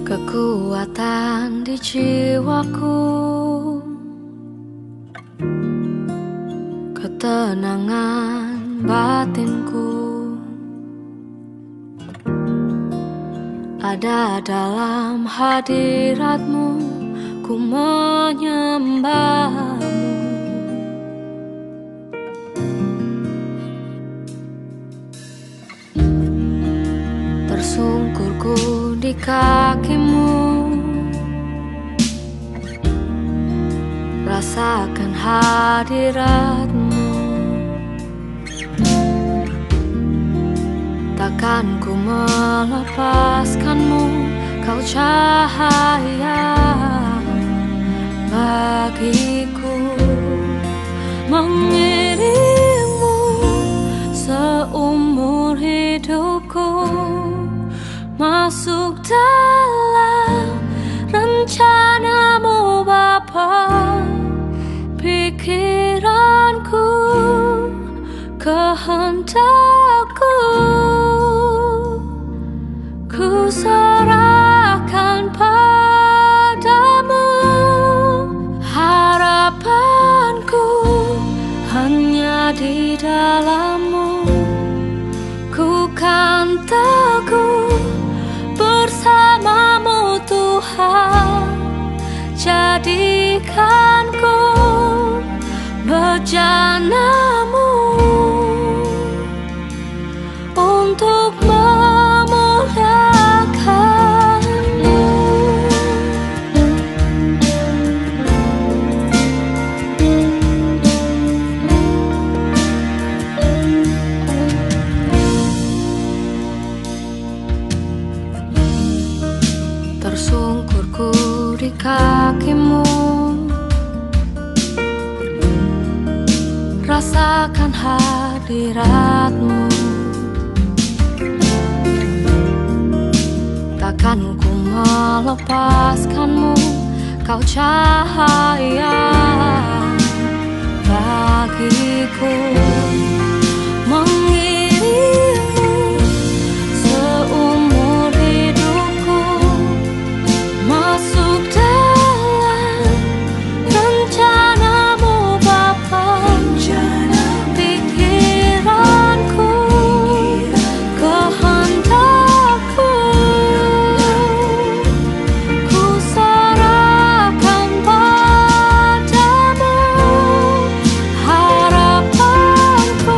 Kekuatan di jiwaku, ketenangan batinku, ada dalam hadiratmu, ku menyembahmu. Tersungkurku di kakimu, rasakan hadiratmu. Takkan ku melepaskanmu, kau cahaya bagiku. Mengiringmu seumur hidupku, masuk dalam rencanamu Bapa. Pikiranku, kehendakku, ku serahkan padamu. Harapanku hanya di dalam-Mu, ku kan teguh bersama-Mu Tuhan. Jadikanku bejana-Mu untuk memuliakan-Mu. Tersungkurku di kaki-Mu, rasakan hadirat-Mu. Takkan ku melepaskan-Mu, kau cahaya bagiku. Mengiringmu seumur hidupku, masuk dalam rencana-Mu Bapa. Pikiranku, kehendakku, ku serahkan padamu. Harapanku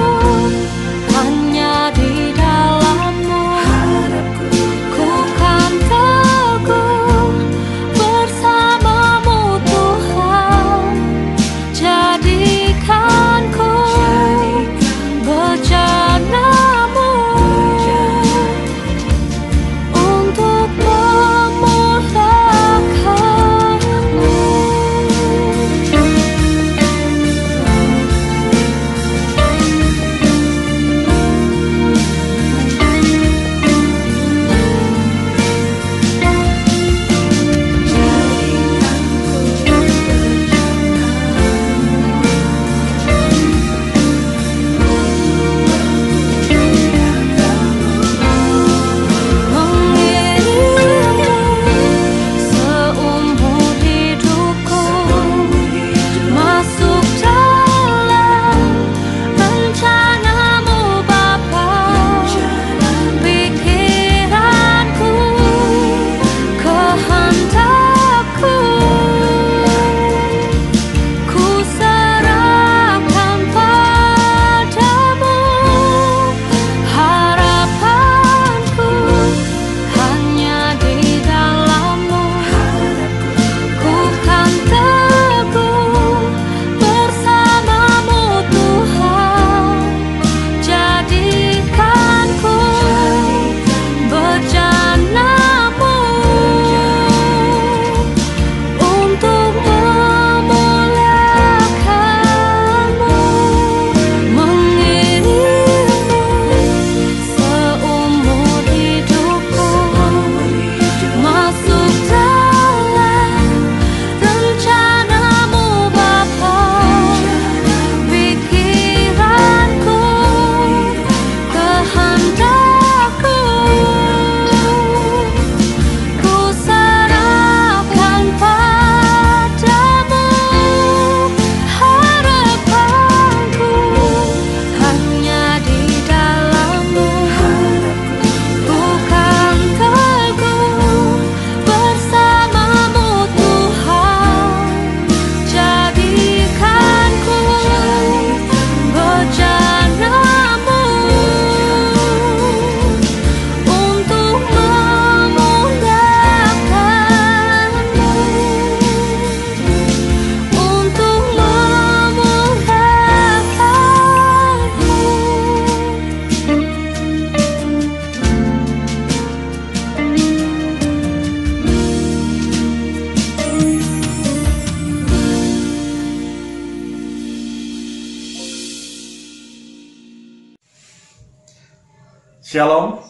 Shalom,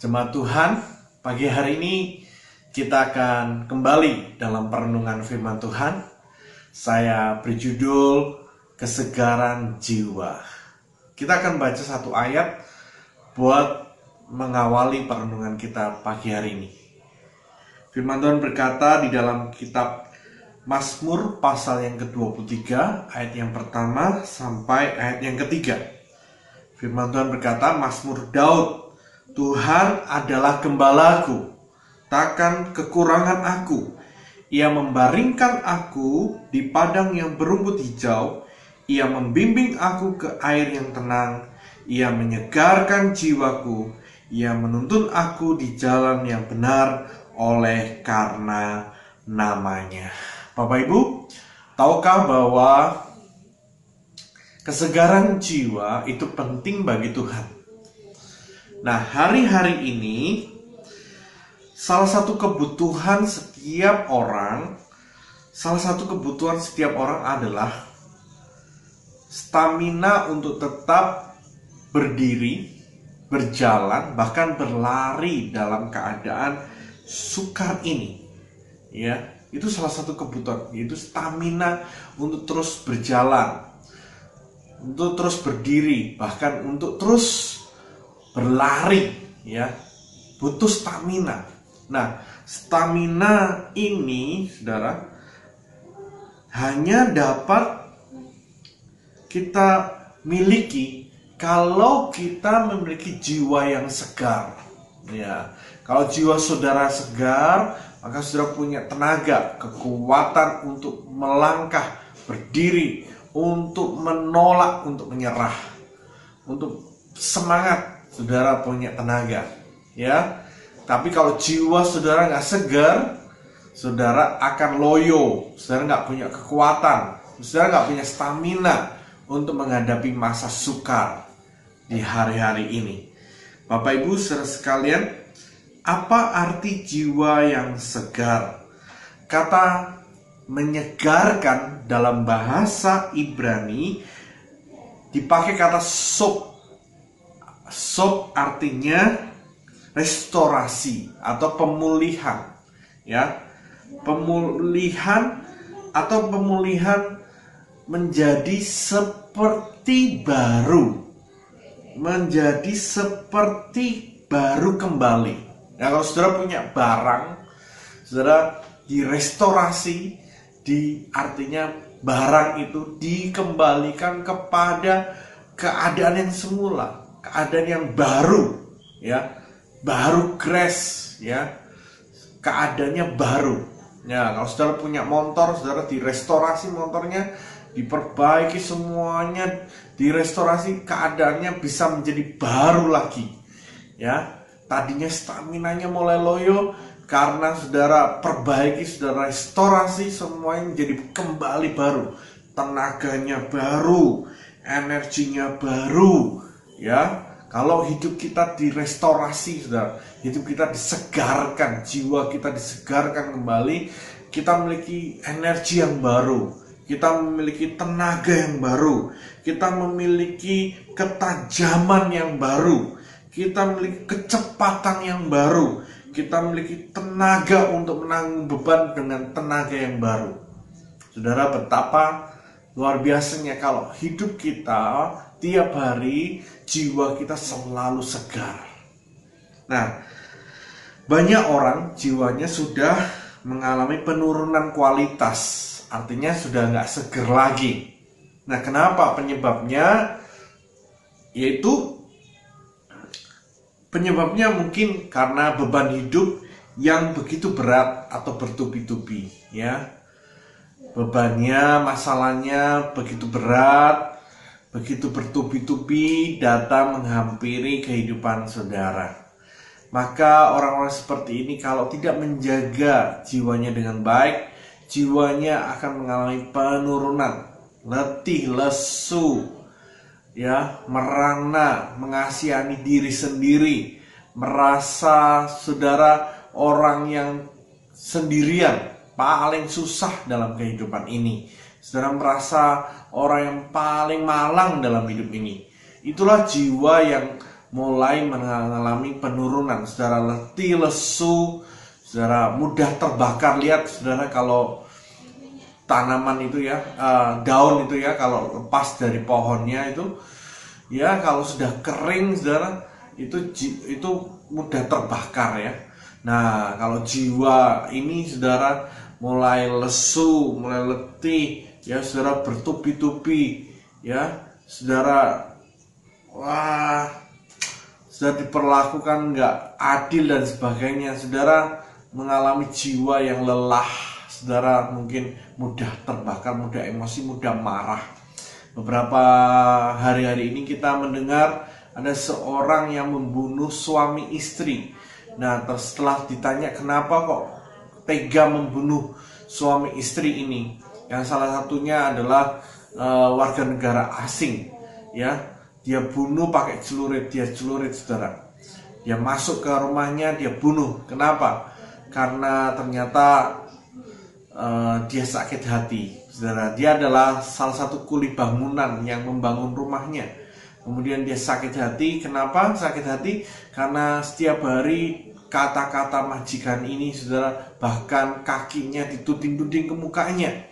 jemaat Tuhan. Pagi hari ini kita akan kembali dalam perenungan firman Tuhan. Saya berjudul Kesegaran Jiwa. Kita akan baca satu ayat buat mengawali perenungan kita pagi hari ini. Firman Tuhan berkata di dalam kitab Mazmur pasal yang ke-23 ayat yang pertama sampai ayat yang ketiga. Firman Tuhan berkata, Mazmur Daud, Tuhan adalah gembalaku, takkan kekurangan aku. Ia membaringkan aku di padang yang berumput hijau. Ia membimbing aku ke air yang tenang. Ia menyegarkan jiwaku. Ia menuntun aku di jalan yang benar oleh karena namanya. Bapak Ibu, tahukah bahwa kesegaran jiwa itu penting bagi Tuhan? Nah, hari-hari ini salah satu kebutuhan setiap orang adalah stamina untuk tetap berdiri, berjalan, bahkan berlari dalam keadaan sukar ini. Ya, itu salah satu kebutuhan, yaitu stamina untuk terus berjalan, untuk terus berdiri, bahkan untuk terus berlari, ya, butuh stamina. Nah, stamina ini, saudara, hanya dapat kita miliki kalau kita memiliki jiwa yang segar. Ya, kalau jiwa saudara segar, maka saudara punya tenaga, kekuatan untuk melangkah, berdiri, untuk menolak, untuk menyerah, untuk semangat. Saudara punya tenaga, ya. Tapi kalau jiwa saudara nggak segar, saudara akan loyo, saudara nggak punya kekuatan, saudara nggak punya stamina untuk menghadapi masa sukar di hari-hari ini. Bapak Ibu saudara sekalian, apa arti jiwa yang segar? Kata menyegarkan dalam bahasa Ibrani dipakai kata sop. Sop artinya restorasi atau pemulihan, ya. Pemulihan menjadi seperti baru. Menjadi seperti baru kembali. Nah, kalau saudara punya barang, saudara direstorasi, artinya barang itu dikembalikan kepada keadaan yang semula, keadaan yang baru, ya, baru crash, ya, keadaannya baru. Ya, kalau saudara punya motor, saudara direstorasi motornya, diperbaiki semuanya, direstorasi, keadaannya bisa menjadi baru lagi, ya. Tadinya staminanya mulai loyo, karena saudara perbaiki, saudara restorasi, semuanya menjadi kembali baru. Tenaganya baru, energinya baru, ya. Kalau hidup kita direstorasi, saudara, hidup kita disegarkan, jiwa kita disegarkan kembali, kita memiliki energi yang baru, kita memiliki tenaga yang baru, kita memiliki ketajaman yang baru, kita memiliki kecepatan yang baru, kita memiliki tenaga untuk menanggung beban dengan tenaga yang baru. Saudara, betapa luar biasanya kalau hidup kita tiap hari, jiwa kita selalu segar. Nah, banyak orang jiwanya sudah mengalami penurunan kualitas, artinya sudah nggak seger lagi. Nah, kenapa? Penyebabnya mungkin karena beban hidup yang begitu berat atau bertubi-tubi, ya. Bebannya, masalahnya begitu berat, begitu bertubi-tubi datang menghampiri kehidupan saudara. Maka orang-orang seperti ini kalau tidak menjaga jiwanya dengan baik, jiwanya akan mengalami penurunan, letih, lesu, ya, merana, mengasihani diri sendiri, merasa saudara orang yang sendirian, paling susah dalam kehidupan ini. Saudara merasa orang yang paling malang dalam hidup ini. Itulah jiwa yang mulai mengalami penurunan. Saudara, letih, lesu, saudara, mudah terbakar. Lihat saudara, kalau tanaman itu ya, daun itu ya, kalau lepas dari pohonnya itu ya, kalau sudah kering saudara, itu mudah terbakar ya. Nah, kalau jiwa ini saudara mulai lesu, mulai letih ya, saudara, bertubi-tubi ya, saudara, wah, sudah diperlakukan nggak adil dan sebagainya, saudara, mengalami jiwa yang lelah, saudara, mungkin mudah terbakar, mudah emosi, mudah marah. Beberapa hari-hari ini kita mendengar ada seorang yang membunuh suami istri. Nah, setelah ditanya kenapa kok tega membunuh suami istri ini, yang salah satunya adalah warga negara asing ya, dia bunuh pakai celurit, dia celurit saudara, dia masuk ke rumahnya, dia bunuh. Kenapa? Karena ternyata dia sakit hati saudara. Dia adalah salah satu kuli bangunan yang membangun rumahnya, kemudian dia sakit hati. Kenapa sakit hati? Karena setiap hari kata-kata majikan ini saudara, bahkan kakinya dituding-tuding ke mukanya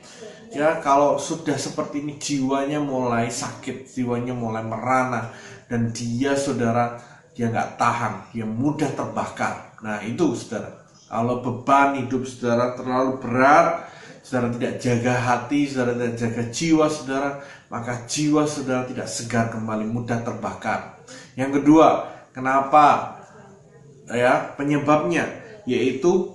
ya. Kalau sudah seperti ini, jiwanya mulai sakit, jiwanya mulai merana, dan dia saudara, dia nggak tahan, dia mudah terbakar. Nah itu saudara, kalau beban hidup saudara terlalu berat, saudara tidak jaga hati, saudara tidak jaga jiwa saudara, maka jiwa saudara tidak segar kembali, mudah terbakar. Yang kedua, kenapa ya, penyebabnya yaitu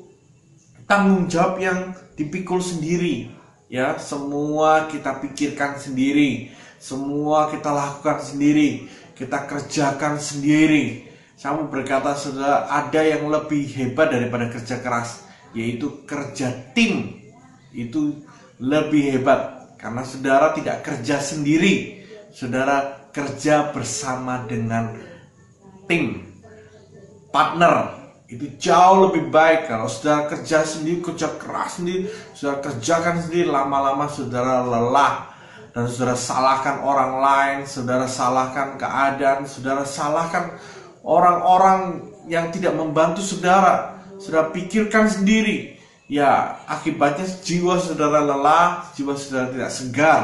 tanggung jawab yang dipikul sendiri ya. Semua kita pikirkan sendiri, semua kita lakukan sendiri, kita kerjakan sendiri. Saya mau berkata saudara, ada yang lebih hebat daripada kerja keras, yaitu kerja tim. Itu lebih hebat karena saudara tidak kerja sendiri, saudara kerja bersama dengan tim, partner. Itu jauh lebih baik. Kalau saudara kerja sendiri, kerja keras sendiri, saudara kerjakan sendiri, lama-lama saudara lelah, dan saudara salahkan orang lain, saudara salahkan keadaan, saudara salahkan orang-orang yang tidak membantu saudara, saudara pikirkan sendiri ya. Akibatnya jiwa saudara lelah, jiwa saudara tidak segar.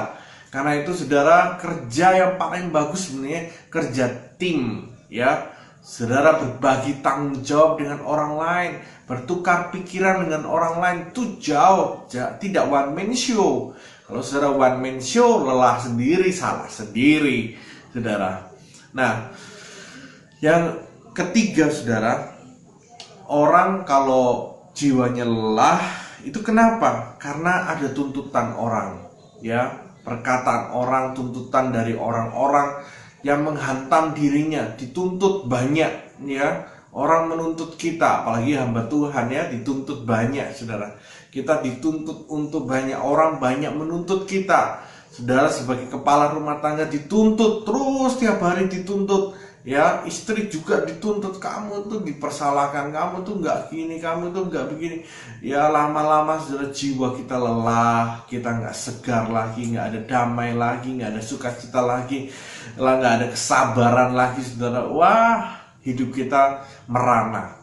Karena itu saudara, kerja yang paling bagus sebenarnya kerja tim ya. Saudara berbagi tanggung jawab dengan orang lain, bertukar pikiran dengan orang lain, itu jauh, tidak one man show. Kalau saudara one man show, lelah sendiri, salah sendiri saudara. Nah, yang ketiga saudara, orang kalau jiwanya lelah itu kenapa? Karena ada tuntutan orang ya, perkataan orang, tuntutan dari orang-orang yang menghantam dirinya, dituntut banyak ya. Orang menuntut kita, apalagi hamba Tuhan ya, dituntut banyak saudara. Kita dituntut untuk banyak, orang banyak menuntut kita. Saudara sebagai kepala rumah tangga dituntut terus, tiap hari dituntut ya. Istri juga dituntut, kamu tuh dipersalahkan, kamu tuh nggak gini, kamu tuh nggak begini ya. Lama-lama saudara, jiwa kita lelah, kita nggak segar lagi, nggak ada damai lagi, nggak ada sukacita lagi, nggak ada kesabaran lagi saudara. Wah, hidup kita merana.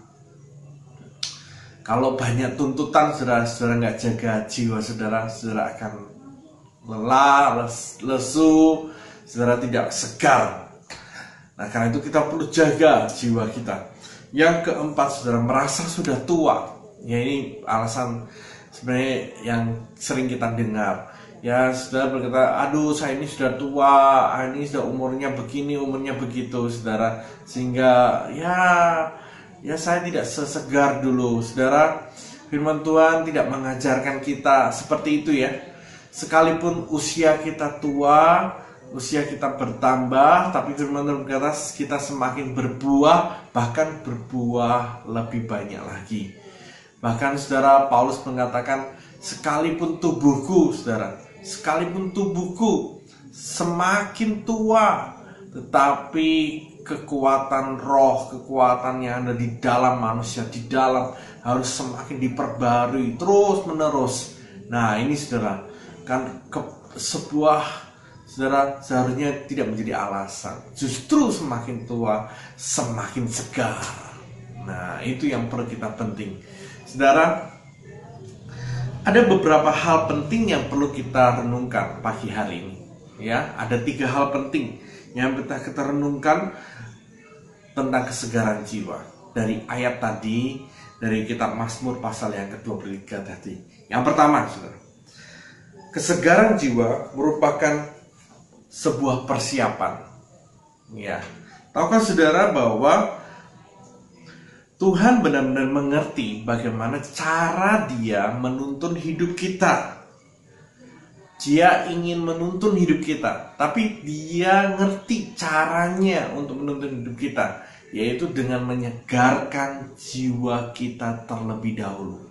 Kalau banyak tuntutan saudara, saudara nggak jaga jiwa saudara, saudara akan lelah, lesu, saudara tidak segar. Nah, karena itu kita perlu jaga jiwa kita. Yang keempat saudara, merasa sudah tua ya. Ini alasan sebenarnya yang sering kita dengar ya. Saudara berkata, aduh saya ini sudah tua, ini sudah umurnya begini, umurnya begitu saudara, sehingga ya saya tidak sesegar dulu. Saudara, firman Tuhan tidak mengajarkan kita seperti itu ya. Sekalipun usia kita tua, usia kita bertambah, tapi firman Tuhan berkata kita semakin berbuah, bahkan berbuah lebih banyak lagi. Bahkan saudara, Paulus mengatakan, sekalipun tubuhku saudara, sekalipun tubuhku semakin tua, tetapi kekuatan roh, kekuatan yang ada di dalam manusia, di dalam, harus semakin diperbarui terus menerus. Nah ini saudara, kan sebuah saudara, seharusnya tidak menjadi alasan. Justru semakin tua semakin segar. Nah, itu yang perlu kita penting. Saudara, ada beberapa hal penting yang perlu kita renungkan pagi hari ini. Ya, ada 3 hal penting yang kita renungkan tentang kesegaran jiwa dari ayat tadi, dari kitab Mazmur pasal yang ke-23 tadi. Yang pertama, saudara, kesegaran jiwa merupakan sebuah persiapan. Ya, tahukah saudara bahwa Tuhan benar-benar mengerti bagaimana cara Dia menuntun hidup kita. Dia ingin menuntun hidup kita, tapi Dia ngerti caranya untuk menuntun hidup kita, yaitu dengan menyegarkan jiwa kita terlebih dahulu.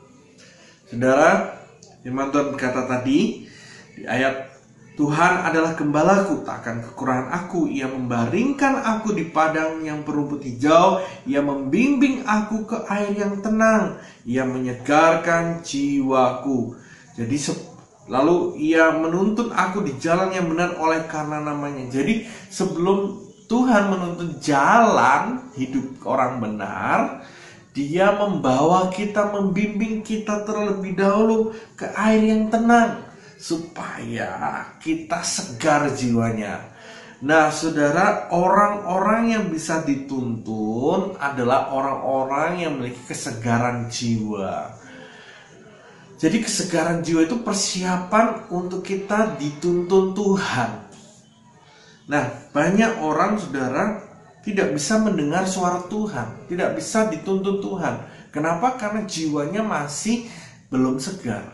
Saudara, firman Tuhan berkata tadi di ayat, Tuhan adalah gembalaku, tak akan kekurangan aku. Ia membaringkan aku di padang yang berumput hijau. Ia membimbing aku ke air yang tenang. Ia menyegarkan jiwaku. Jadi lalu ia menuntun aku di jalan yang benar oleh karena namanya. Jadi sebelum Tuhan menuntun jalan hidup orang benar, Dia membawa kita, membimbing kita terlebih dahulu ke air yang tenang, supaya kita segar jiwanya. Nah, saudara, orang-orang yang bisa dituntun adalah orang-orang yang memiliki kesegaran jiwa. Jadi kesegaran jiwa itu persiapan untuk kita dituntun Tuhan. Nah, banyak orang, saudara, tidak bisa mendengar suara Tuhan, tidak bisa dituntun Tuhan. Kenapa? Karena jiwanya masih belum segar.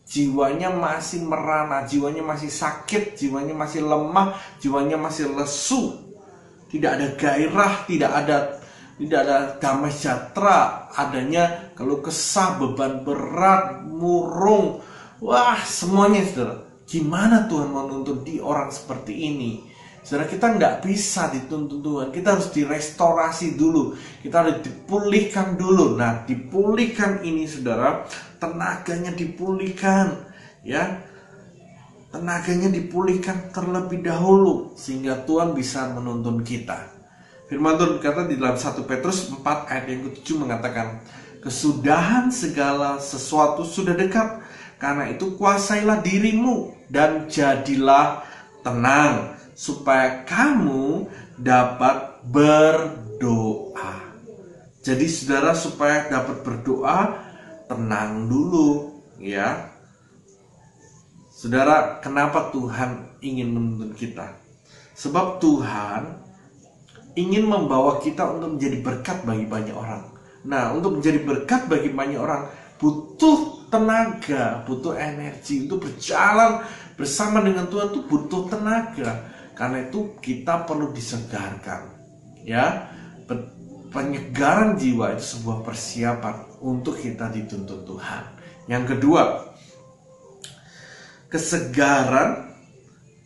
Jiwanya masih merana, jiwanya masih sakit, jiwanya masih lemah, jiwanya masih lesu. Tidak ada gairah, tidak ada damai sejahtera, adanya keluh kesah, beban berat, murung. Wah, semuanya, saudara. Gimana Tuhan menuntun di orang seperti ini? Saudara, kita nggak bisa dituntun Tuhan. Kita harus direstorasi dulu. Kita harus dipulihkan dulu. Nah, dipulihkan ini, saudara, tenaganya dipulihkan, ya. Tenaganya dipulihkan terlebih dahulu sehingga Tuhan bisa menuntun kita. Firman Tuhan berkata di dalam 1 Petrus 4 ayat yang ke-7 mengatakan, kesudahan segala sesuatu sudah dekat. Karena itu kuasailah dirimu dan jadilah tenang, supaya kamu dapat berdoa. Jadi saudara, supaya dapat berdoa, tenang dulu, ya. Saudara, kenapa Tuhan ingin menuntun kita? Sebab Tuhan ingin membawa kita untuk menjadi berkat bagi banyak orang. Nah, untuk menjadi berkat bagi banyak orang butuh tenaga, butuh energi. Untuk berjalan bersama dengan Tuhan itu butuh tenaga. Karena itu kita perlu disegarkan, ya. Penyegaran jiwa itu sebuah persiapan untuk kita dituntun Tuhan. Yang kedua, kesegaran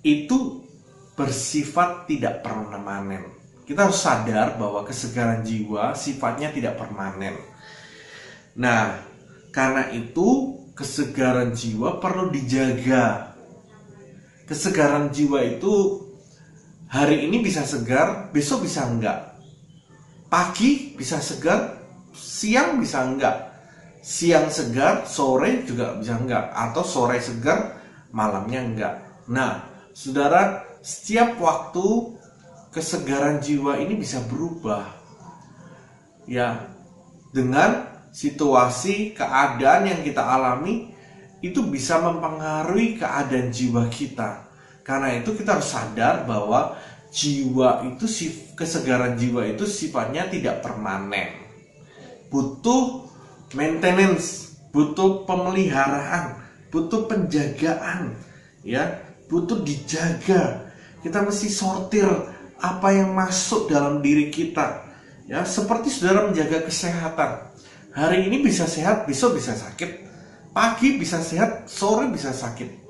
itu bersifat tidak permanen. Kita harus sadar bahwa kesegaran jiwa sifatnya tidak permanen. Nah, karena itu kesegaran jiwa perlu dijaga. Kesegaran jiwa itu hari ini bisa segar, besok bisa enggak. Pagi bisa segar, siang bisa enggak. Siang segar, sore juga bisa enggak. Atau sore segar, malamnya enggak. Nah, saudara, setiap waktu kesegaran jiwa ini bisa berubah. Ya, dengan situasi, keadaan yang kita alami, itu bisa mempengaruhi keadaan jiwa kita. Karena itu kita harus sadar bahwa jiwa itu, kesegaran jiwa itu sifatnya tidak permanen. Butuh maintenance, butuh pemeliharaan, butuh penjagaan, ya, butuh dijaga. Kita mesti sortir apa yang masuk dalam diri kita, ya, seperti saudara menjaga kesehatan. Hari ini bisa sehat, besok bisa sakit. Pagi bisa sehat, sore bisa sakit.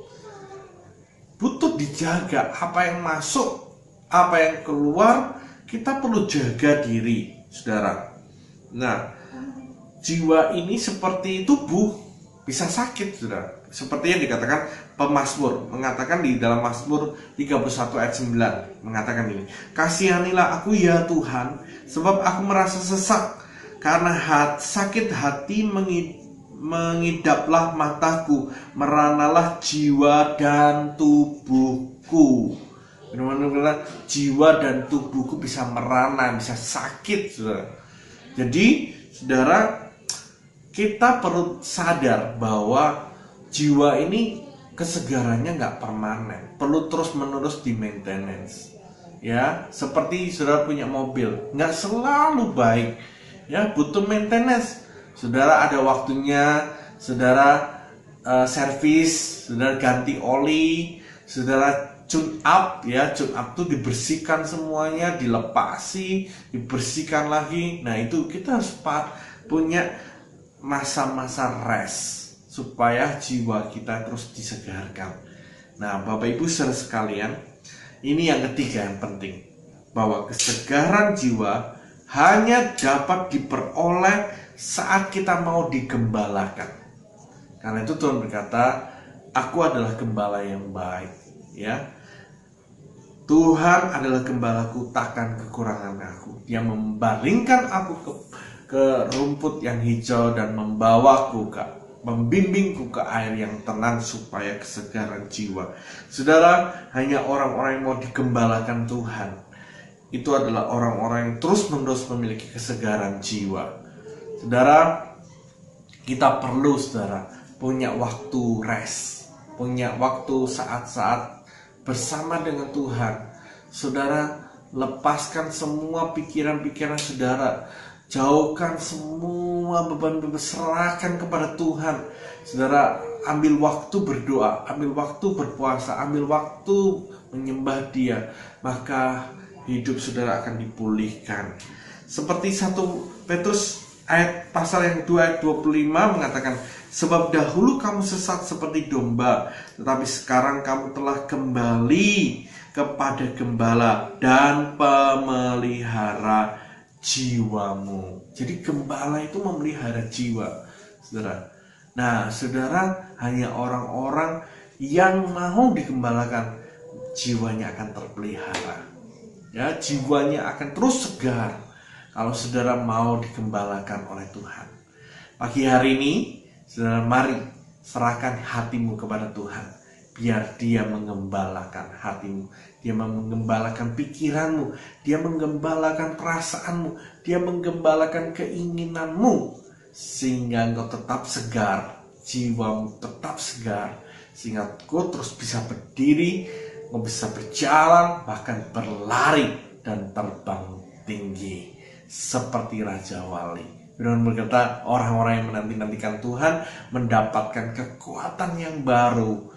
Butuh dijaga apa yang masuk, apa yang keluar. Kita perlu jaga diri, saudara. Nah, jiwa ini seperti tubuh, bisa sakit, saudara. Seperti yang dikatakan pemazmur, mengatakan di dalam Mazmur 31 ayat 9, mengatakan ini, kasihanilah aku ya Tuhan, sebab aku merasa sesak, karena sakit hati mengidaplah mataku, meranalah jiwa dan tubuhku. Benar-benar jiwa dan tubuhku bisa merana, bisa sakit, saudara. Jadi, saudara, kita perlu sadar bahwa jiwa ini kesegarannya nggak permanen, perlu terus-menerus di maintenance. Ya, seperti saudara punya mobil, nggak selalu baik. Ya, butuh maintenance. Saudara ada waktunya, saudara servis, saudara ganti oli, saudara tune up. Ya, tune up tuh dibersihkan semuanya, dilepasi, dibersihkan lagi. Nah, itu kita harus punya masa-masa rest supaya jiwa kita terus disegarkan. Nah, Bapak Ibu saudara sekalian, ini yang ketiga yang penting, bahwa kesegaran jiwa hanya dapat diperoleh saat kita mau digembalakan. Karena itu Tuhan berkata, aku adalah gembala yang baik. Ya, Tuhan adalah gembalaku, takkan kekurangan aku. Dia membaringkan aku ke rumput yang hijau dan membimbingku ke air yang tenang supaya kesegaran jiwa. Saudara, hanya orang-orang yang mau digembalakan Tuhan, itu adalah orang-orang yang terus-menerus memiliki kesegaran jiwa. Saudara, kita perlu, saudara, punya waktu rest, punya waktu saat-saat bersama dengan Tuhan. Saudara, lepaskan semua pikiran-pikiran saudara, jauhkan semua beban-beban, serahkan kepada Tuhan. Saudara, ambil waktu berdoa, ambil waktu berpuasa, ambil waktu menyembah Dia, maka hidup saudara akan dipulihkan. Seperti 1 Petrus pasal yang 2 ayat 25 mengatakan, sebab dahulu kamu sesat seperti domba, tetapi sekarang kamu telah kembali kepada gembala dan pemelihara jiwamu. Jadi gembala itu memelihara jiwa, saudara. Nah, saudara, hanya orang-orang yang mau digembalakan, jiwanya akan terpelihara. Ya, jiwanya akan terus segar kalau saudara mau digembalakan oleh Tuhan. Pagi hari ini, saudara, mari serahkan hatimu kepada Tuhan. Biar Dia menggembalakan hatimu, Dia menggembalakan pikiranmu, Dia menggembalakan perasaanmu, Dia menggembalakan keinginanmu, sehingga engkau tetap segar, jiwamu tetap segar, sehingga engkau terus bisa berdiri, engkau bisa berjalan, bahkan berlari dan terbang tinggi seperti Raja Wali. Firman berkata, orang-orang yang menanti-nantikan Tuhan mendapatkan kekuatan yang baru,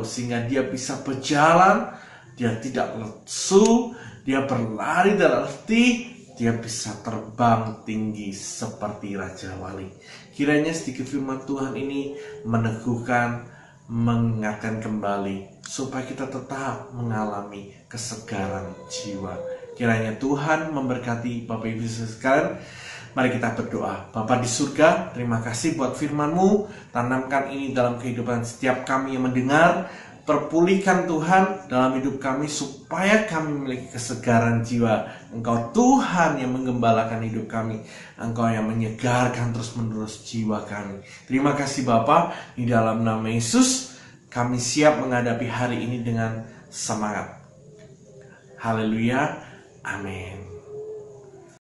sehingga dia bisa berjalan, dia tidak lesu, dia berlari dan letih, dia bisa terbang tinggi seperti Raja Wali. Kiranya sedikit firman Tuhan ini meneguhkan, mengingatkan kembali, supaya kita tetap mengalami kesegaran jiwa. Kiranya Tuhan memberkati Bapak Ibu sekalian. Mari kita berdoa. Bapa di surga, terima kasih buat firman-Mu. Tanamkan ini dalam kehidupan setiap kami yang mendengar. Perpulihkan Tuhan dalam hidup kami supaya kami memiliki kesegaran jiwa. Engkau Tuhan yang menggembalakan hidup kami. Engkau yang menyegarkan terus-menerus jiwa kami. Terima kasih Bapa. Di dalam nama Yesus, kami siap menghadapi hari ini dengan semangat. Haleluya. Amin.